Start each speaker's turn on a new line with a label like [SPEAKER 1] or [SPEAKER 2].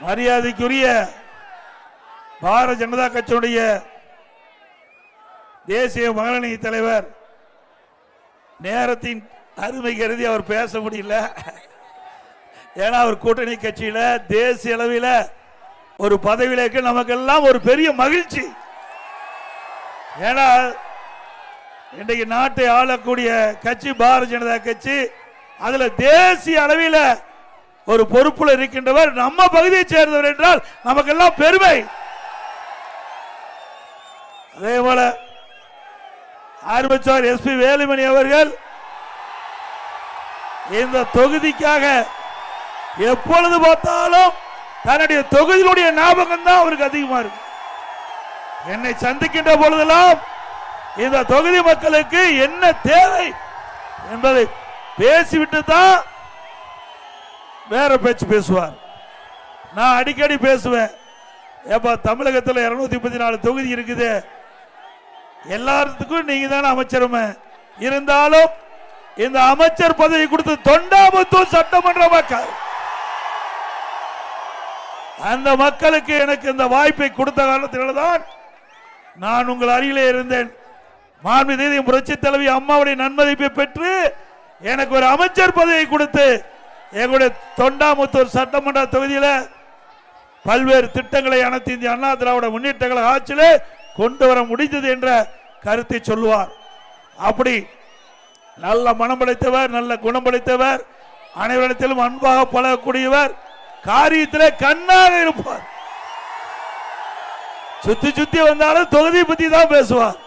[SPEAKER 1] மரியாதைக்குரிய பாரதிய ஜனதா கட்சியுடைய தேசிய மகளிரணி தலைவர் நேரத்தின் அருமை கருதி அவர் பேச முடியல. ஏன்னா அவர் கூட்டணி கட்சியில தேசிய அளவில் ஒரு பதவியிலேக்கு நமக்கெல்லாம் ஒரு பெரிய மகிழ்ச்சி. ஏன்னா இன்றைக்கு நாட்டை ஆளக்கூடிய கட்சி பாரதிய ஜனதா கட்சி. அதுல தேசிய அளவில் ஒரு பொறுப்புல இருக்கின்றவர் நம்ம பகுதியை சேர்ந்தவர் என்றால் நமக்கெல்லாம் பெருமை. அதே போல ஆர்வச்சார் எஸ்பி வேலுமணி அவர்கள் இந்த தொகுதிக்காக எப்பொழுது பார்த்தாலும் தன்னுடைய தொகுதியினுடைய ஞாபகம் தான் அவருக்கு அதிகமா இருக்கு. என்னை சந்திக்கின்ற பொழுதெல்லாம் இந்த தொகுதி மக்களுக்கு என்ன தேவை என்பதை பேசிவிட்டு தான் வேற பேச்சு பேசுவார். நான் அடிக்கடி பேசுவேன், ஏப்பா தமிழகத்தில் 234 தொகுதி இருக்குது, எல்லாத்துக்கும் நீங்க தானே அமைச்சருமே, இருந்தாலும் இந்த அமைச்சர் பதவி கொடுத்து தொண்டாமுத்தூர் சட்டமன்ற மக்கள் அந்த மக்களுக்கு எனக்கு இந்த வாய்ப்பை கொடுத்த காரணத்தில்தான் நான் உங்கள் அருகிலே இருந்தேன். மாண்புமிகு புரட்சி தலைவி அம்மாவுடைய நன்மதிப்பை பெற்று எனக்கு ஒரு அமைச்சர் பதவியை கொடுத்து எங்களுடைய தொண்டாமுத்தூர் சட்டமன்ற தொகுதியில் பல்வேறு திட்டங்களை அனைத்து இந்திய அண்ணா திராவிட முன்னேற்ற கழக ஆட்சியிலே கொண்டு வர முடிந்தது என்ற கருத்தை சொல்லுவார். அப்படி நல்ல மனம் படைத்தவர், நல்ல குணம் படைத்தவர், அனைவரிடத்திலும் அன்பாக பழகக்கூடியவர், காரியத்திலே கண்ணாக இருப்பார். சுத்தி சுத்தி வந்தாலும் தொகுதி பத்தி தான் பேசுவார்.